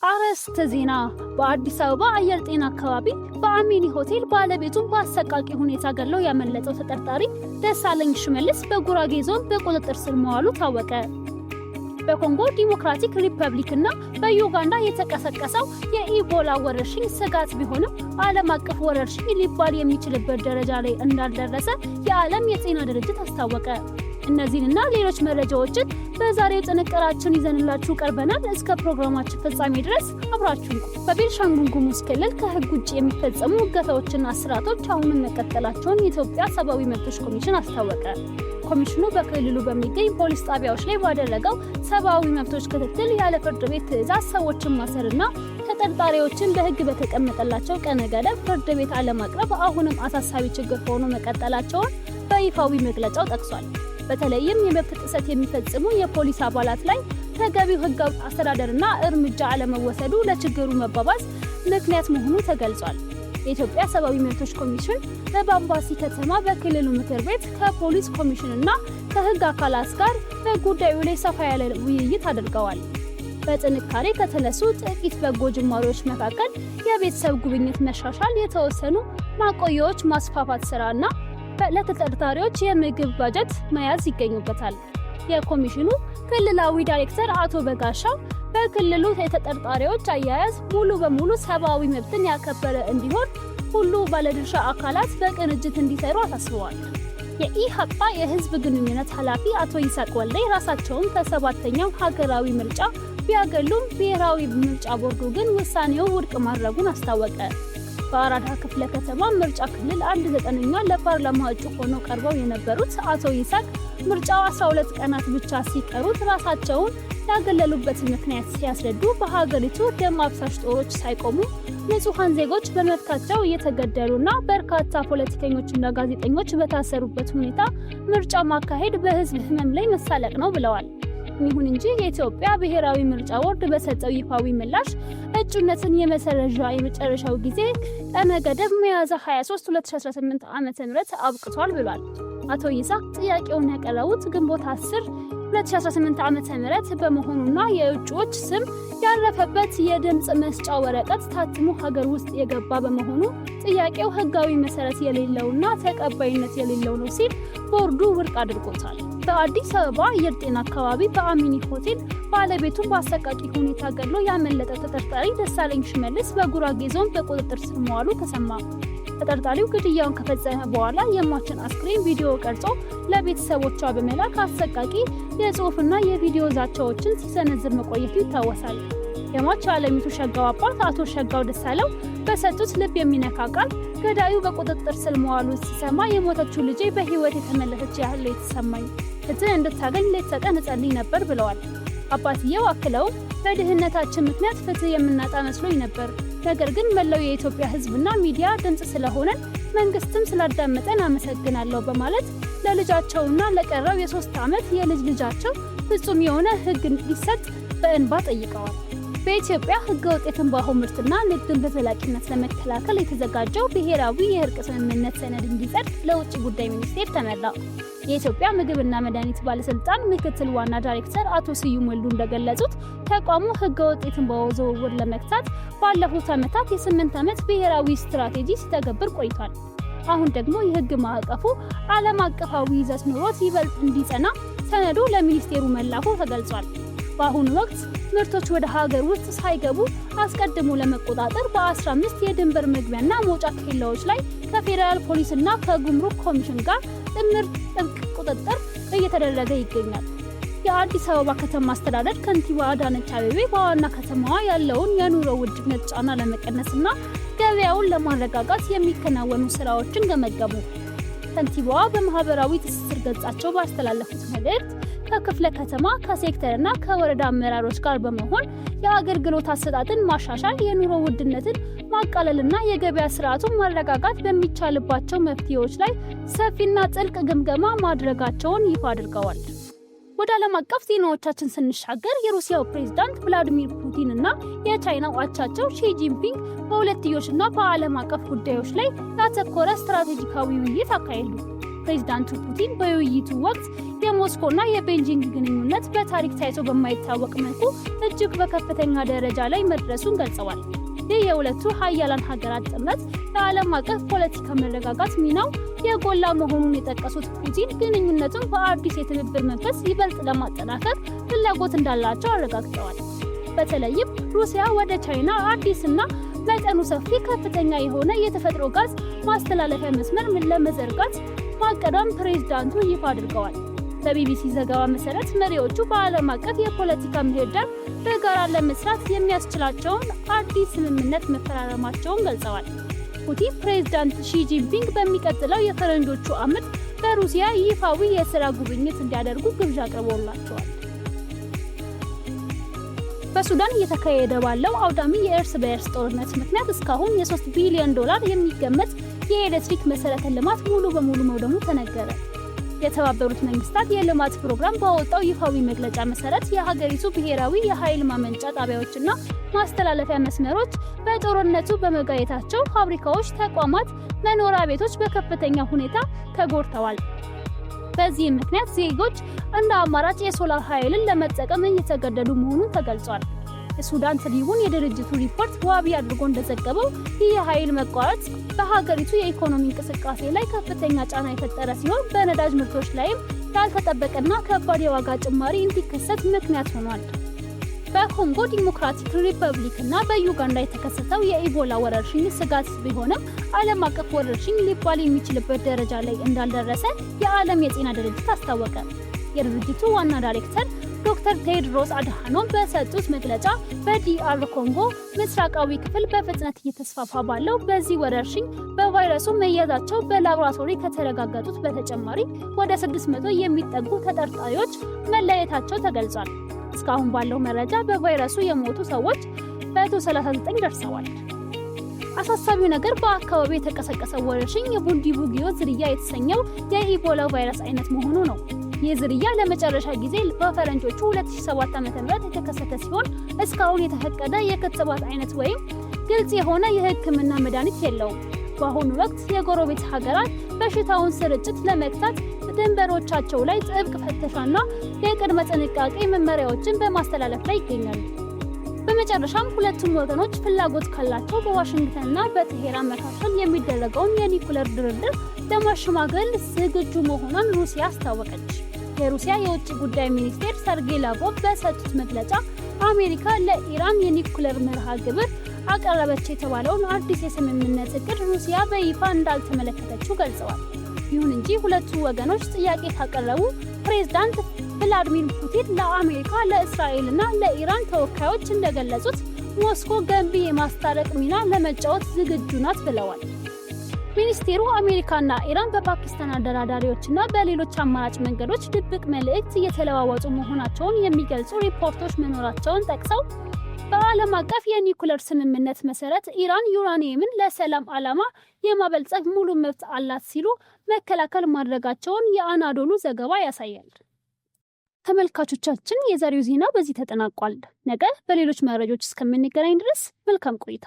አርዕስተ ዜና። በአዲስ አበባ አየር ጤና አካባቢ በአሚኒ ሆቴል ባለቤቱን በአሰቃቂ ሁኔታ ገድለው ያመለጠው ተጠርጣሪ ደሳለኝ ሽመልስ በጉራጌ ዞን በቁጥጥር ስር መዋሉ ታወቀ። በኮንጎ ዲሞክራቲክ ሪፐብሊክ እና በዩጋንዳ የተቀሰቀሰው የኢቦላ ወረርሽኝ ስጋት ቢሆንም ዓለም አቀፍ ወረርሽኝ ሊባል የሚችልበት ደረጃ ላይ እንዳልደረሰ የዓለም የጤና ድርጅት አስታወቀ። እነዚህንና ሌሎች መረጃዎችን በዛሬው ጥንቅራችን ይዘንላችሁ ቀርበናል። እስከ ፕሮግራማችን ፍጻሜ ድረስ አብራችሁን። በቤንሻንጉል ጉሙዝ ክልል ከህግ ውጭ የሚፈጸሙ እገታዎችና እስራቶች አሁንም መቀጠላቸውን የኢትዮጵያ ሰብአዊ መብቶች ኮሚሽን አስታወቀ። ኮሚሽኑ በክልሉ በሚገኝ ፖሊስ ጣቢያዎች ላይ ባደረገው ሰብአዊ መብቶች ክትትል ያለ ፍርድ ቤት ትዕዛዝ ሰዎችን ማሰርና ተጠርጣሪዎችን በህግ በተቀመጠላቸው ቀነ ገደብ ፍርድ ቤት አለማቅረብ አሁንም አሳሳቢ ችግር ሆኖ መቀጠላቸውን በይፋዊ መግለጫው ጠቅሷል። በተለይም የመብት ጥሰት የሚፈጽሙ የፖሊስ አባላት ላይ ተገቢው ህጋዊ አስተዳደርና እርምጃ አለመወሰዱ ለችግሩ መባባስ ምክንያት መሆኑ ተገልጿል። የኢትዮጵያ ሰብአዊ መብቶች ኮሚሽን በባምባሲ ከተማ በክልሉ ምክር ቤት ከፖሊስ ኮሚሽንና ከህግ አካላት ጋር በጉዳዩ ላይ ሰፋ ያለ ውይይት አድርገዋል። በጥንካሬ ከተነሱ ጥቂት በጎ ጅማሬዎች መካከል የቤተሰብ ጉብኝት መሻሻል፣ የተወሰኑ ማቆያዎች ማስፋፋት ስራና ለተጠርጣሪዎች የምግብ ባጀት መያዝ ይገኙበታል። የኮሚሽኑ ክልላዊ ዳይሬክተር አቶ በጋሻው በክልሉ የተጠርጣሪዎች አያያዝ ሙሉ በሙሉ ሰብአዊ መብትን ያከበረ እንዲሆን ሁሉ ባለድርሻ አካላት በቅንጅት እንዲሰሩ አሳስበዋል። የኢሃጳ የህዝብ ግንኙነት ኃላፊ አቶ ይስሐቅ ወልዴ ራሳቸውን ከሰባተኛው ሀገራዊ ምርጫ ቢያገሉም ብሔራዊ ምርጫ ቦርዱ ግን ውሳኔውን ውድቅ ማድረጉን አስታወቀ። በአራዳ ክፍለ ከተማ ምርጫ ክልል 1/9ኛ ለፓርላማ እጩ ሆነው ቀርበው የነበሩት አቶ ይስሐቅ ምርጫው 12 ቀናት ብቻ ሲቀሩት ራሳቸውን ያገለሉበት ምክንያት ሲያስረዱ በሀገሪቱ ደም አፍሳሽ ጦሮች ሳይቆሙ ንጹሃን ዜጎች በመብታቸው እየተገደሉና በርካታ ፖለቲከኞችና ጋዜጠኞች በታሰሩበት ሁኔታ ምርጫ ማካሄድ በህዝብ ህመም ላይ መሳለቅ ነው ብለዋል። ይሁን እንጂ የኢትዮጵያ ብሔራዊ ምርጫ ቦርድ በሰጠው ይፋዊ ምላሽ እጩነትን የመሰረዣ የመጨረሻው ጊዜ ቀነ ገደብ ሚያዝያ 23 2018 ዓ.ም አብቅቷል ብሏል። አቶ ይስሐቅ ጥያቄውን ያቀረቡት ግንቦት 10 2018 ዓ.ም በመሆኑና የእጩዎች ስም ያረፈበት የድምጽ መስጫ ወረቀት ታትሞ ሀገር ውስጥ የገባ በመሆኑ ጥያቄው ህጋዊ መሰረት የሌለውና ተቀባይነት የሌለው ነው ሲል ቦርዱ ውድቅ አድርጎታል። በአዲስ አበባ አየር ጤና አካባቢ በአሚኒ ሆቴል ባለቤቱን በአሰቃቂ ሁኔታ ገድሎ ያመለጠው ተጠርጣሪ ደሳለኝ ሽመልስ በጉራጌ ዞን በቁጥጥር ስር መዋሉ ተሰማ። ተጠርጣሪው ግድያውን ከፈጸመ በኋላ የሟችን አስክሬን ቪዲዮ ቀርጾ ለቤተሰቦቿ በመላክ አሰቃቂ የጽሑፍና የቪዲዮ ዛቻዎችን ሲሰነዝር መቆየቱ ይታወሳል። የሟች አለሚቱ ሸጋው አባት አቶ ሸጋው ደሳለው በሰጡት ልብ የሚነካ ቃል ገዳዩ በቁጥጥር ስር መዋሉ ሲሰማ የሞተችው ልጄ በህይወት የተመለሰች ያህል የተሰማኝ ፍትህ እንድታገኝ ሌት ተቀን እጸልይ ነበር ብለዋል። አባትየው አክለው በድህነታችን ምክንያት ፍትህ የምናጣ መስሎኝ ነበር። ነገር ግን መላው የኢትዮጵያ ህዝብና ሚዲያ ድምጽ ስለሆነን መንግስትም ስላዳመጠን አመሰግናለሁ በማለት ለልጃቸውና ለቀረው የ3 ዓመት የልጅ ልጃቸው ፍጹም የሆነ ህግ እንዲሰጥ በእንባ ጠይቀዋል። በኢትዮጵያ ህገወጥ የትንባሆ ምርትና ንግድን በዘላቂነት ለመከላከል የተዘጋጀው ብሔራዊ የእርቅ ስምምነት ሰነድ እንዲጸድቅ ለውጭ ጉዳይ ሚኒስቴር ተመራ። የኢትዮጵያ ምግብና መድኃኒት ባለስልጣን ምክትል ዋና ዳይሬክተር አቶ ስዩም ወልዱ እንደገለጹት ተቋሙ ህገወጥ የትንባሆ ዝውውር ለመግታት ባለፉት ዓመታት የ8 ዓመት ብሔራዊ ስትራቴጂ ሲተገብር ቆይቷል። አሁን ደግሞ የህግ ማዕቀፉ ዓለም አቀፋዊ ይዘት ኖሮት ይበልጥ እንዲጸና ሰነዱ ለሚኒስቴሩ መላኩ ተገልጿል። በአሁኑ ወቅት ምርቶች ወደ ሀገር ውስጥ ሳይገቡ አስቀድሞ ለመቆጣጠር በ15 የድንበር መግቢያና መውጫ ኬላዎች ላይ ከፌዴራል ፖሊስና ከጉምሩክ ኮሚሽን ጋር ጥብቅ ቁጥጥር እየተደረገ ይገኛል። የአዲስ አበባ ከተማ አስተዳደር ከንቲባ አዳነች አቤቤ በዋና ከተማዋ ያለውን የኑሮ ውድነት ጫና ለመቀነስና ገበያውን ለማረጋጋት የሚከናወኑ ስራዎችን ገመገሙ። ከንቲባዋ በማህበራዊ ትስስር ገጻቸው ባስተላለፉት መልእክት ከክፍለ ከተማ ከሴክተርና ከወረዳ አመራሮች ጋር በመሆን የአገልግሎት አሰጣጥን ማሻሻል፣ የኑሮ ውድነትን ማቃለልና የገበያ ስርዓቱን ማረጋጋት በሚቻልባቸው መፍትሄዎች ላይ ሰፊና ጥልቅ ግምገማ ማድረጋቸውን ይፋ አድርገዋል። ወደ ዓለም አቀፍ ዜናዎቻችን ስንሻገር የሩሲያው ፕሬዝዳንት ቭላዲሚር ፑቲን እና የቻይናው አቻቸው ሺ ጂንፒንግ በሁለትዮሽና በዓለም አቀፍ ጉዳዮች ላይ ያተኮረ ስትራቴጂካዊ ውይይት አካሄዱ። ፕሬዝዳንቱ ፑቲን በውይይቱ ወቅት የሞስኮና የቤጂንግ ግንኙነት በታሪክ ታይቶ በማይታወቅ መልኩ እጅግ በከፍተኛ ደረጃ ላይ መድረሱን ገልጸዋል። ይህ የሁለቱ ሀያላን ሀገራት ጥምረት ለዓለም አቀፍ ፖለቲካ መረጋጋት ሚናው የጎላ መሆኑን የጠቀሱት ፑቲን ግንኙነቱን በአዲስ የትብብር መንፈስ ይበልጥ ለማጠናከር ፍላጎት እንዳላቸው አረጋግጠዋል። በተለይም ሩሲያ ወደ ቻይና አዲስና መጠኑ ሰፊ ከፍተኛ የሆነ የተፈጥሮ ጋዝ ማስተላለፊያ መስመር ለመዘርጋት ማቀዷን ፕሬዝዳንቱ ይፋ አድርገዋል። በቢቢሲ ዘገባ መሰረት መሪዎቹ በዓለም አቀፍ የፖለቲካ ምህዳር በጋራ ለመስራት የሚያስችላቸውን አዲስ ስምምነት መፈራረማቸውን ገልጸዋል። ፑቲን ፕሬዝዳንት ሺ ጂንፒንግ በሚቀጥለው የፈረንጆቹ ዓመት በሩሲያ ይፋዊ የሥራ ጉብኝት እንዲያደርጉ ግብዣ አቅርበውላቸዋል። በሱዳን እየተካሄደ ባለው አውዳሚ የእርስ በእርስ ጦርነት ምክንያት እስካሁን የ$3 ቢሊዮን የሚገመት የኤሌክትሪክ መሰረተ ልማት ሙሉ በሙሉ መውደሙ ተነገረ። የተባበሩት መንግስታት የልማት ፕሮግራም ባወጣው ይፋዊ መግለጫ መሰረት የሀገሪቱ ብሔራዊ የኃይል ማመንጫ ጣቢያዎችና ማስተላለፊያ መስመሮች በጦርነቱ በመጋየታቸው ፋብሪካዎች፣ ተቋማት፣ መኖሪያ ቤቶች በከፍተኛ ሁኔታ ተጎድተዋል። በዚህ ምክንያት ዜጎች እንደ አማራጭ የሶላር ኃይልን ለመጠቀም እየተገደዱ መሆኑን ተገልጿል። የሱዳን ትሪቡን የድርጅቱ ሪፖርት ዋቢ አድርጎ እንደዘገበው ይህ የኃይል መቋረጥ በሀገሪቱ የኢኮኖሚ እንቅስቃሴ ላይ ከፍተኛ ጫና የፈጠረ ሲሆን በነዳጅ ምርቶች ላይም ያልተጠበቀና ከባድ የዋጋ ጭማሪ እንዲከሰት ምክንያት ሆኗል። በኮንጎ ዲሞክራቲክ ሪፐብሊክ እና በዩጋንዳ የተከሰተው የኢቦላ ወረርሽኝ ስጋት ቢሆንም ዓለም አቀፍ ወረርሽኝ ሊባል የሚችልበት ደረጃ ላይ እንዳልደረሰ የዓለም የጤና ድርጅት አስታወቀ። የድርጅቱ ዋና ዳይሬክተር ዶክተር ቴድሮስ አድሃኖም በሰጡት መግለጫ በዲአር ኮንጎ ምስራቃዊ ክፍል በፍጥነት እየተስፋፋ ባለው በዚህ ወረርሽኝ በቫይረሱ መያዛቸው በላቦራቶሪ ከተረጋገጡት በተጨማሪ ወደ 600 የሚጠጉ ተጠርጣሪዎች መለየታቸው ተገልጿል። እስካሁን ባለው መረጃ በቫይረሱ የሞቱ ሰዎች 139 ደርሰዋል። አሳሳቢው ነገር በአካባቢው የተቀሰቀሰው ወረርሽኝ የቡንዲቡጊዮ ዝርያ የተሰኘው የኢቦላ ቫይረስ አይነት መሆኑ ነው። ይህ ዝርያ ለመጨረሻ ጊዜ በፈረንጆቹ 2007 ዓ.ም የተከሰተ ሲሆን እስካሁን የተፈቀደ የክትባት አይነት ወይም ግልጽ የሆነ የሕክምና መድኃኒት የለውም። በአሁኑ ወቅት የጎረቤት ሀገራት በሽታውን ስርጭት ለመግታት ድንበሮቻቸው ላይ ጥብቅ ፍተሻና የቅድመ ጥንቃቄ መመሪያዎችን በማስተላለፍ ላይ ይገኛሉ። በመጨረሻም ሁለቱም ወገኖች ፍላጎት ካላቸው በዋሽንግተንና በቴሄራን መካከል የሚደረገውን የኒኩለር ድርድር ለማሸማገል ዝግጁ መሆኗን ሩሲያ አስታወቀች። የሩሲያ የውጭ ጉዳይ ሚኒስቴር ሰርጌይ ላቭሮቭ በሰጡት መግለጫ አሜሪካ ለኢራን የኒኩለር መርሃ ግብር አቀረበች የተባለውን አዲስ የስምምነት እቅድ ሩሲያ በይፋ እንዳልተመለከተችው ገልጸዋል። ይሁን እንጂ ሁለቱ ወገኖች ጥያቄ ካቀረቡ ፕሬዝዳንት ቭላዲሚር ፑቲን ለአሜሪካ፣ ለእስራኤልና ለኢራን ተወካዮች እንደገለጹት ሞስኮ ገንቢ የማስታረቅ ሚና ለመጫወት ዝግጁ ናት ብለዋል። ሚኒስቴሩ አሜሪካና ኢራን በፓኪስታን አደራዳሪዎችና በሌሎች አማራጭ መንገዶች ድብቅ መልእክት እየተለዋወጡ መሆናቸውን የሚገልጹ ሪፖርቶች መኖራቸውን ጠቅሰው በዓለም አቀፍ የኒኩለር ስምምነት መሰረት ኢራን ዩራኒየምን ለሰላም ዓላማ የማበልጸግ ሙሉ መብት አላት ሲሉ መከላከል ማድረጋቸውን የአናዶሉ ዘገባ ያሳያል። ተመልካቾቻችን፣ የዛሬው ዜና በዚህ ተጠናቋል። ነገ በሌሎች መረጃዎች እስከምንገናኝ ድረስ መልካም ቆይታ።